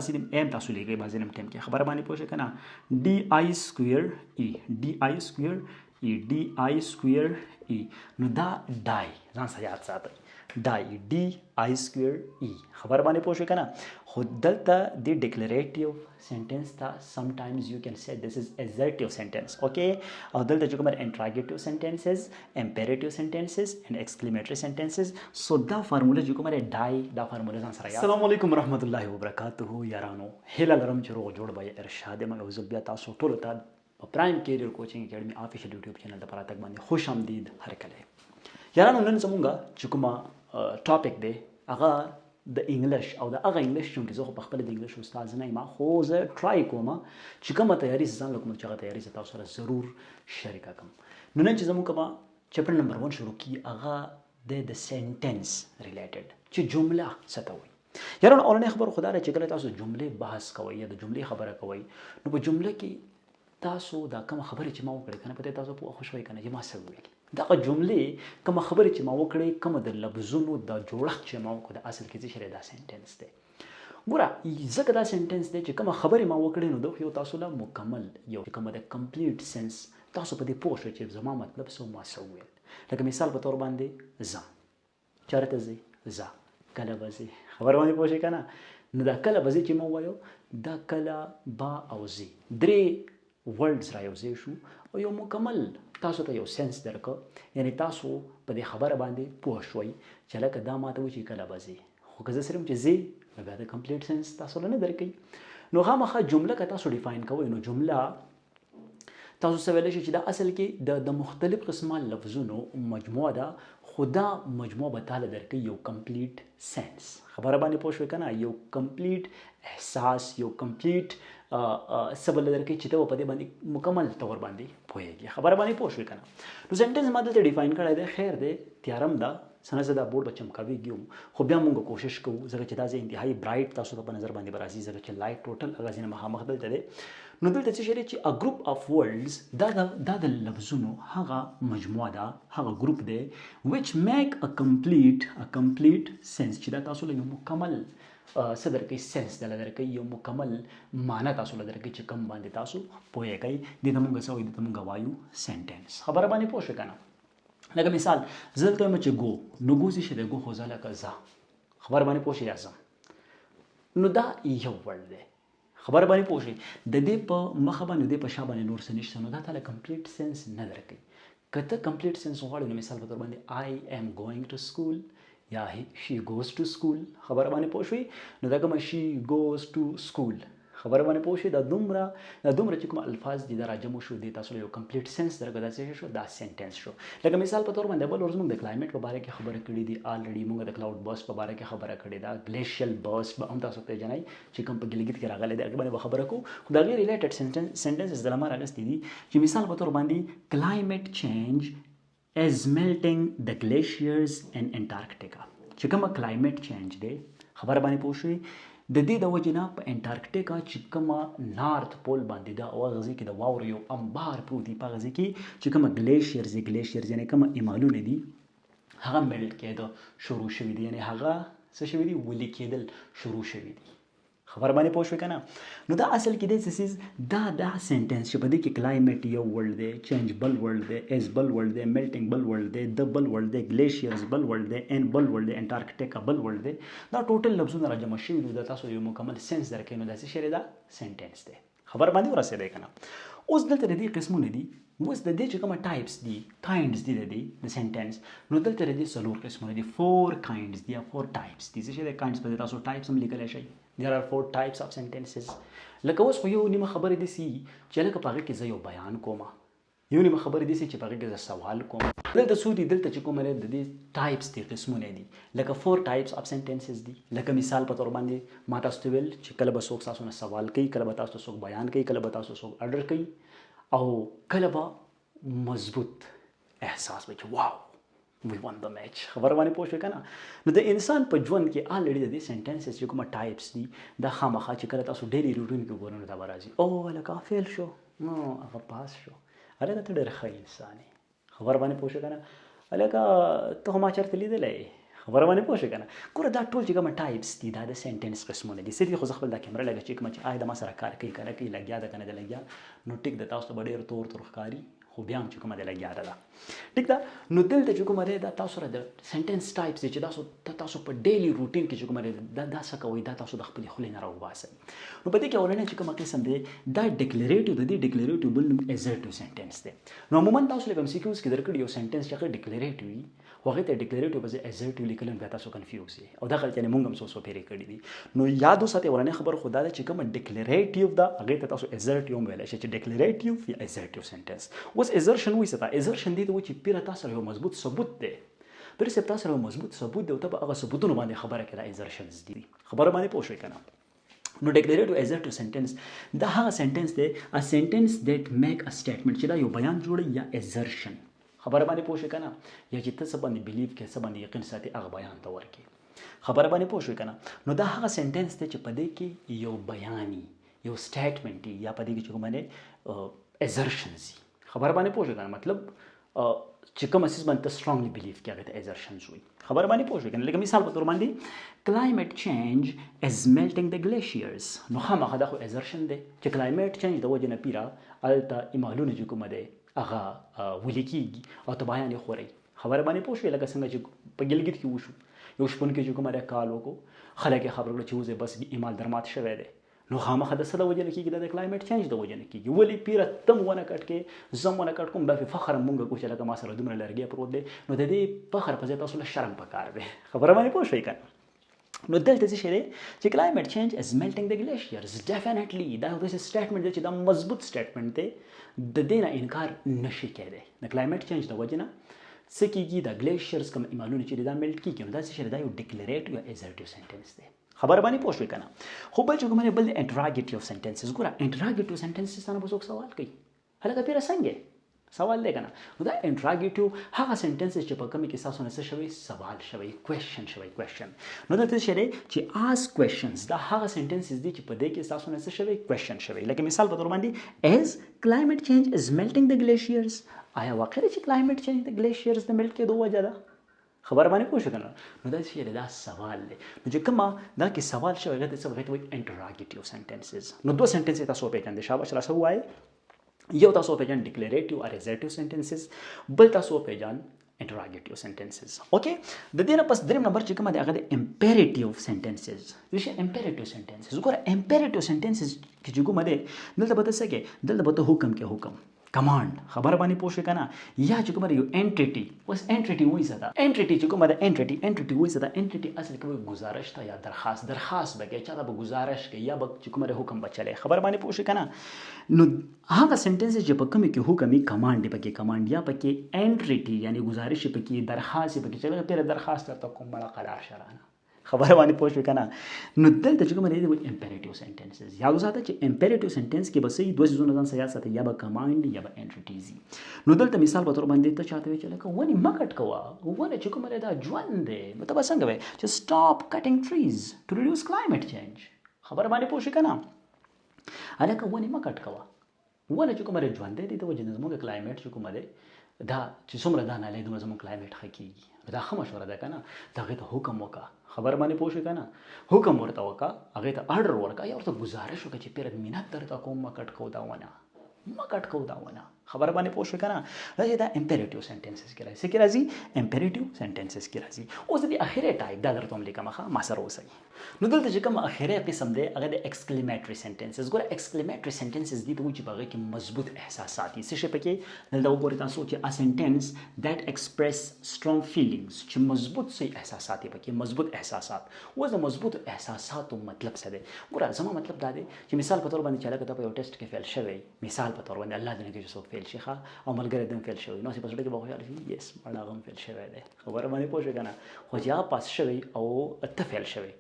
دغسې ام تاسو لیکئ بعضې نیم ټایم کې خبره باندې پوه شئ که نه DI سکویر ای نو دا ډای ځان سره یاد ساتئ ډای DI سکویر ای خبره باندې پوه شئ که نه خو دلته د ډیکلریټیو سینټنس ته sometimes you can say this is assertive sentence okay او دلته چې کوم interrogative sentences imperative sentences and exclamatory sentences so دا فارموله چې کوم ډای دا فارموله ځان سره یاد السلام علیکم ورحمت الله وبرکاته یارانو هیله لرم چې روغ جوړ به ارشاد یم او زه بیا تاسو ټولو ته په پرایم کیریئر کوچینګ اکیډمي آفیشیل یوټیوب چینل د پراتګ باندې خوش آمدید هرکله یارانو نن زمونږ چې کومه ټاپک دی هغه د انګلیش او د هغه انګلیش چونکې زه خو په خپله د انګلیش استاد نه یم خو زه ټرای کوم چې کومه تیاري زه ځان له کوم چې هغه تیاري زه تاسو سره ضرور شریکه کړم نو نن چې زموږ کومه چپټر نمبر 1 شروع کي هغه د سینټنس ریلیټډ چې جمله څه ته وایي یارانو اولنۍ خبره خو دا ده چې کله تاسو جملې بحث کوئ یا د جملې خبره کوئ نو په جمله کې تاسو دا کومه خبرې چې ما وکړې کنه په دې تاسو پوه خوشوي کنه چې ما څه وویل دغه جملې کومه خبرې چې ما وکړې کومه د لفظونو د جوړښت چې ما وکړ د اصل کې چې دا سنټنس دی ګوره ځکه دا سنټنس دی چې کومه خبرې ما وکړې نو دا یو تاسو له مکمل یو کومه د کمپلیټ سنس تاسو په دې پوه شئ چې زما مطلب څه ما څه وویل لکه مثال په تور باندې ځم چېرته ځې ځه کله به ځې خبره باندې پوه شئ که نه نو دا کله به ځې چې ما ووایو دا کله به او ځې درې ورډز را یوځای شو او یو مکمل تاسو ته یو سنس درکړه یعنی تاسو په دې خبره باندې پوه شوئ چې لکه دا ماته وایي چې کله به ځې خو که زه صرف چې ځې نو بیا د کمپلیټ سنس تاسو له نه درکوي نو خامخا جمله که تاسو ډیفاین کوئ نو جمله تاسو څه ویلی شئ چې دا اصل کې د مختلف قسمه لفظونو مجموعه ده خو دا مجموعه به تاله درکوي یو کمپلیټ سنس خبره باندې پوه شوئ که نه یو کمپلیټ احساس یو کمپلیټ څه به درکوي چې ته به په دې باندې مکمل طور باندې پوهېږي خبره باندې پوه شوئ که نه نو سنټنس ما دلته ډیفاین کړی دی خیر دی تیارم ده څه زه دا بورډ به چمکاویږي خو بیا مونږ کوشش کوو ځکه چې دا زه انتهایي برایټ تاسو ته په نظر باندې به راځي ځکه چې لایټ ټوټل هغه ځینې مخامخ دلته دی نو دلته څه شی دی چې ا ګروپ اف ورډز دا د لفظونو هغه مجموعه ده هغه ګروپ دی ویچ میک ا کمپلیټ سنس چې دا تاسو له یو مکمل څه درکوي سنس دله درکوي یو مکمل معنی تاسو له درکوي چې کوم باندې تاسو پوهېږئ دې ته مونږ څه وایو دې ته مونږ وایو سنټنس خبره باندې پوه شوې که نه لکه مثال زه دلته وایم چې ګو نو ګو څه شی دی ګو خو زه لکه ځه خبره باندې پوه شئ یا ځم نو دا یو ورډ دی خبره باندې پوه شئ د دې په مخه باندې د دې په شا باندې نور څه نشته نو دا تاله کمپلیټ سنس نه درکوي که ته کمپلیټ سنس غواړې نو مثال په طور باندې آی ایم ګوینګ ټو سکول یا شي ګوز ټو سکول خبره باندې پوه شوئ نو دا کومه شي ګوز ټو سکول خبره باندې پوه شئ دا دومره چې کوم الفاظ دي دا راجمع شو دي تاسو له یو کمپلیټ سنس درکړه دا څه شو دا سنټنس شو لکه مثال په تور باندې بل ورځ موږ د کلایمټ په باره کې خبره کړې دي الریډي موږ د کلاود برست په باره کې خبره کړې ده ګلیشیل برست به هم تاسو پیژنئ چې کوم په ګلګت کې راغلی دی هغې باندې خبره کوو خو د هغې ریلیټډ سنټنسز د لمه راغستې دي چې مثال په تور باندې کلایمټ چینج از میلټینګ د ګلیشیرز ان انټارکټیکا چې کومه کلایمټ چینج دی خبره باندې پوه شئ د دې د وجې نه په انټارکټیکا چې کومه نارت پول باندې ده او هغه ځای کې د واورو یو انبار پروت دي په هغه ځای کې چې کومه ګلیشیرز یعنې کومه ایمالونه دي هغه میلټ کېده شروع شوي دي یعنې هغه څه شوي دي ویلي کېدل شروع شوي دي خبر باندې پوه شوې که نه نو دا اصل کې دی سیز دا سنټنس چې په دې کې کلایمټ یو ورډ دی چینج بل ورډ دی ایز بل ورډ دی میلټینګ بل ورډ دی د بل ورډ دی ګلیشیرز بل ورډ دی ان بل ورډ دی انټارکټیکا بل ورډ دی دا ټوټل لفظونه راجمع شوي دي دا تاسو یو مکمل سنس درکوي نو دا څه شی دی دا سنټنس دی خبر باندې ورسېدی که نه اوس دلته د دې قسمونه دي اوس د دې چې کومه ټایپس دي کاینډز دي د دې د سنټنس نو دلته د دې څلور قسمونه دي 4 کاینډز دي یا 4 ټایپس دي څه شی دی کاینډز په دې تاسو ټایپس هم لیکلی شئ there are 4 types of sentences لکه اوس خو یو نیمه خبرې داسې چې لکه په هغې کې زه یو بیان کوم یو نیمه خبرې داسې چې په هغې کې زه سوال کوم دلته څو دي دلته چې کوم د دې ټایپس دي قسمونه دي لکه 4 types of sentences دي لکه مثال په تور باندې ما تاسو ته ویل چې کله به څوک تاسو نه سوال کوي کله به تاسو څوک بیان کوي کله به تاسو څوک اډر کوي او کله به مضبوط احساس به چې واو we won the match خبر باندې پوه شوې که نه نو د انسان په ژوند کې الریډي د دې سنټنسز چې کومه ټایپس دي دا خامخا چې کله تاسو ډیلی روټین کې ګورئ نو دا به راځي او هلکه فیل شو نو هغه پاس شو هلکه ته ډېر ښه انسان یې خبر باندې پوه شوې که نه هلکه ته خو ما چېرته لیدلی خبره باندې پوه شئ کنه ګوره دا ټول چې کومه ټایپس دي دا د سنټنس قسمونه دي صرف خو زه خپل دا کیمره لګه چې کومه چې آی د ما سره کار کوي کنه کوي لګیا ده کنه د لګیا نو ټیک د تاسو ته ډېر تور تور ښکاري خو بیا هم چې کومه د لګیا ده ټیک ده نو دلته چې کومه ده دا تاسو سره د سنټنس ټایپس چې تاسو په ډیلی روټین کې چې کومه ده دا څه کوي دا تاسو د خپل خولې نه راوباسئ نو په دې کې اولنۍ چې کومه قسم دی دا ډیکلریټیو د دې ډیکلریټیو بل نوم ایزرټیو سنټنس دی نو عموما تاسو لکه MCQs کې درکړي یو سنټنس چې هغه ډیکلریټیو وي هغه ته ډیکلریټیو په ځای ایزرټیو لیکل بیا تاسو کنفیوز یې او دا غلط یعنی مونږ هم څو پیری کړی دي نو یاد وساتئ ورنه خبر خدا ده چې کوم ډیکلریټیو دا هغه ته تاسو ایزرټیو ویل شي چې ډیکلریټیو یا ایزرټیو سنټنس اوس ایزرشن وایي څه ایزرشن دی چې پیره تاسو یو مضبوط ثبوت دی پر څه تاسو یو مضبوط ثبوت دی او ته هغه ثبوتونه باندې خبره کړه ایزرشنز دي خبره باندې پوه شئ کنه نو ډیکلریټیو ایزرټیو سنټنس دا هغه سنټنس دی ا سنټنس دیٹ میک ا سټیټمنټ چې دا یو بیان جوړي یا ایزرشن خبره باندې پوه شئ کنه یا چې ته څه باندې بیلیف کې څه باندې یقین ساتي هغه بیان ته ورکړي خبره باندې پوه شئ کنه نو دا هغه سنټنس دی چې په دې کې یو بیاني یو سټیټمنټ یا په دې کې چې کومه ایزرشنز خبره باندې پوه شئ کنه مطلب چې کوم اساس باندې سترونګلی بیلیف کې هغه ته ایزرشنز وي خبره باندې پوه شئ کنه لکه مثال په تور باندې کلایمټ چینج از میلټینګ د ګلیشیرز نو خامخا دا خو ایزرشن دی چې کلایمټ چینج د وجه نه پیرا الته ایمالونه چې کومه دی هغه ولي کېږي او ته بیان یې خورئ خبره باندې پوه شوې لکه څنګه چې په ګلګت کې وشو یو شپون کې چې کومه ده کال وکړو خلک یې خبر کړه چې اوس بس ایمال درمات شوی دی نو خامخا د څه د وجه نه کېږي د کلایمټ چینج د وجه نه کېږي ولې پیره تم ونه کټ کې زم ونه کټ کوم بیا فخر مونږ کو چې لکه ما سره دومره لرګی پروت دی نو د دې فخر په ځای تاسو له شرم پکار دی خبره باندې پوه شوې کنه نو دلته څه شی دی چې کلایمټ چینج از میلټینګ د ګلیشیرز ډیفینیټلی دا داسې سټیټمنټ دی چې دا مضبوط سټیټمنټ دی د دې نه انکار نشي کېدی د کلایمټ چینج د وجه نه څه کېږي د ګلیشیرز کوم ایمالونه چې دا میلټ کېږي نو دا څه شی دی دا یو ډیکلریټیو یا ایزرټیو سنټنس دی خبر باندې پوه شوې کنه خو بل چې کومه بل انټراګیټیو سنټنسز ګوره انټراګیټیو سنټنسز نه به څوک سوال کوي هلکه پیره څنګه سوال دی کنه نو دا انټراګیټیو هغه سنټنسز چې په کومه کې تاسو نه څه شوی سوال شوی کوېشن شوی کوېشن نو دا څه شی چې آسک کوېشنز دا هغه سنټنسز دي چې په دې کې تاسو نه څه شوی کوېشن شوی لکه مثال په تور باندې از کلایمټ چینج از میلټینګ د ګلیشیرز آیا واقعا چې کلایمټ چینج د ګلیشیرز د میلټ کېدو وجه ده خبر باندې پوه شو کنه نو دا چې دا سوال دی نو چې کومه دا کې سوال شوی هغه ته څه وایي انټراګیټیو سنټنسز نو دوه سنټنسز تاسو پیژنئ شاباش را سو وایي یو تاسو پیژن ډیکلریټیو او ایزرټیو سنټنسز بل تاسو پیژن انټراګیټیو سنټنسز اوکې د دې نه پس دریم نمبر چې کومه دی هغه د امپیریټیو سنټنسز ویشه امپیریټیو سنټنسز وګوره امپیریټیو سنټنسز کې چې کومه دی دلته به څه کې دلته به حکم کې حکم کمانډ خبر باندې پوه شئ کنه یا چې کومه یو انټیټي اوس انټیټي وایي څه ده انټیټي چې کومه ده انټیټي وایي څه ده انټیټي اصل کې گزارش ته یا درخواست به کې چا به گزارش کې یا به چې کومه حکم بچلې خبر باندې پوه شئ کنه نو هغه سنټنس چې په کوم کې حکمي کمانډ پکې کمانډ یا پکې انټیټي یعنی گزارش پکې درخواست پکې چې پیر درخواست ته کوم مړه قرار شرانه خبره باندې پوه شو کنه نو دلته چې کومه دی امپیریټیو سنټنسز یاد وساته چې امپیریټیو سنټنس کې به سې دوه ځونه ځان سره یاد ساتي یا به کمانډ یا به انټیټیز نو دلته مثال په تور باندې ته چاته وی چې لکه ونی مکټ کوا ونه چې کومه دا ژوند دی نو ته به څنګه وای چې سټاپ کټینګ ټریز ټو ریډیوس کلایمټ چینج خبره باندې پوه شو کنه الکه ونی مکټ کوا ونه چې کومه ژوند دی ته وجه زموږ کلایمټ چې کومه دی دا چې څومره دا نه لیدو زموږ کلایمټ خکېږي دا ښه مشوره ده کنه دا هغې ته حکم وکړه خبر باندې پوه شو کنه حکم ورته وکړه هغې ته اډر ورکړه یا ورته گزارش وکړه چې پیره منت درته کوم مکټ کو دا ونه مکټ کو دا ونه خبر باندې پوه شو کنه راځي دا امپیریټیو سنټنسز کې راځي څه کې راځي امپیریټیو سنټنسز کې راځي اوس د اخیری ټایپ دا درته هم لیکم ښه ما سره اوسئ نو دلته چې کوم اخیری قسم دی هغه د ایکسکلیمیټري سنټنسز ګوره ایکسکلیمیټري سنټنسز دي ته وایي چې په هغې کې مضبوط احساسات دي څه شی پکې دلته وګورئ تاسو چې ا سنټنس دیټ ایکسپریس سترونګ فیلینګز چې مضبوط سي احساسات پکې مضبوط احساسات اوس د مضبوط احساساتو مطلب څه دی ګوره زما مطلب دا دی چې مثال په تور باندې چې هلکه ته په یو ټیسټ کې فیل شوی مثال په تور باندې الله دې نه کړي چې څوک فیل شي ښه او ملګری دې هم فیل شوی نو چې په زړه کې به خوشحاله شي یس مړه هغه هم فیل شوی دی خبره باندې پوه شوې که نه خو چې هغه پاس شوی او ته فیل شوی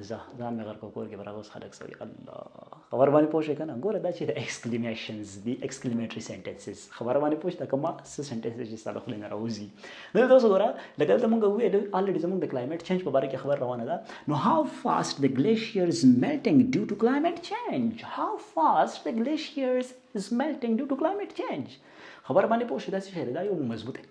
ځان مې غر کو کور کې به راغوس خلک سوي الله خبر باندې پوه شوې که نه ګوره دا چې د ایکسکلیمیشنز دي ایکسکلیمیټري سنټنسز خبره باندې پوه شته که ما څه سنټنسز چې ستا له خولې نه راوځي نو تاسو ګوره لکه دلته مونږ وویل الریډي زموږ د کلایمټ چینج په باره کې خبر روانه ده نو هاو فاسټ د ګلیشیرز میلټینګ ډیو ټو کلایمټ چینج هاو فاسټ د ګلیشیرز از میلټینګ ډیو ټو کلایمټ چینج خبر باندې پوه شو دا څه شی دی دا یو مضبوط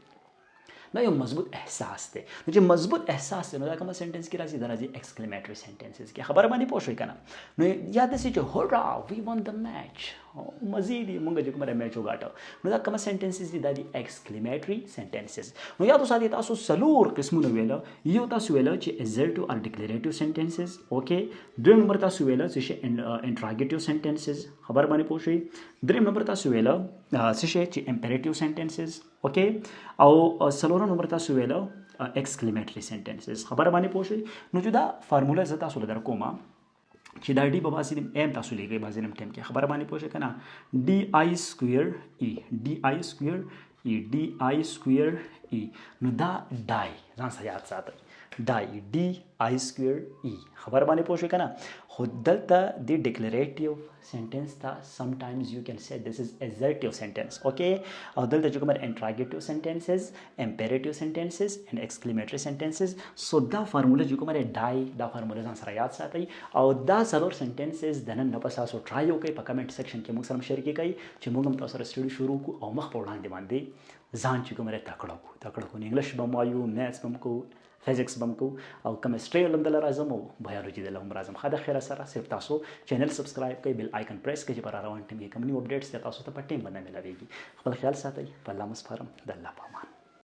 دا یو مضبوط احساس دی نو چې مضبوط احساس دی نو دا کومه سنټنس کې راځي دا راځي exclamatory sentences کې خبره باندې پوه شوئ که نه نو یا داسې چې هورا وی ون د میچ مزید موږ چې کومه میچ وګاټه نو دا کومه سنټنسز دي دا دي exclamatory sentences نو یاد وساتئ تاسو څلور قسمونه ویله یو تاسو ویله چې assertive or declarative sentences اوکې دویم نمبر تاسو ویله چې interrogative sentences خبر باندې پوه شئ دریم نمبر تاسو ویله چې imperative sentences اوکې او څلورم نمبر تاسو ویله exclamatory sentences خبر باندې پوه شئ نو چې دا فارموله زه تاسو له در کومه چې دا ډي به باسي ایم تاسو لیکئ بعضې نیم ټایم کې خبره باندې پوه شئ که نه ډي آی سکویر ای نو دا ډای ځان سره یاد ساتئ ډای ډي آی سکویر ای خبر باندې پوه شئ که نه خو دلته د ډیکلریټیو سنټنس ته sometimes you can say this is assertive sentence okay او دلته چې کومه interrogative sentences imperative sentences and exclamatory sentences so دا فارموله چې کومه ډای دا فارموله ځان سره یاد ساتئ او دا څلور سنټنسز د نن نه پس تاسو ټرای وکړئ په کمنټ سیکشن کې موږ سره شریک کړئ چې موږ هم تاسو سره سټډي شروع کړو او مخ په وړاندې باندې ځان چې کومه تکړه کو انګلیش به مو وایو میثس به مو کو فزیکس به مو کو او کیمستري علم دلته راځم او بایولوژي دلته هم راځم ښه د خیره سره صرف تاسو چینل سبسکرایب کړئ بیل آیکن پریس کړئ چې پر روان ټیم کې کوم نیو اپډیټس تاسو ته په ټیم باندې ملاويږي خپل خیال ساتئ په الله مسپارم د الله په امان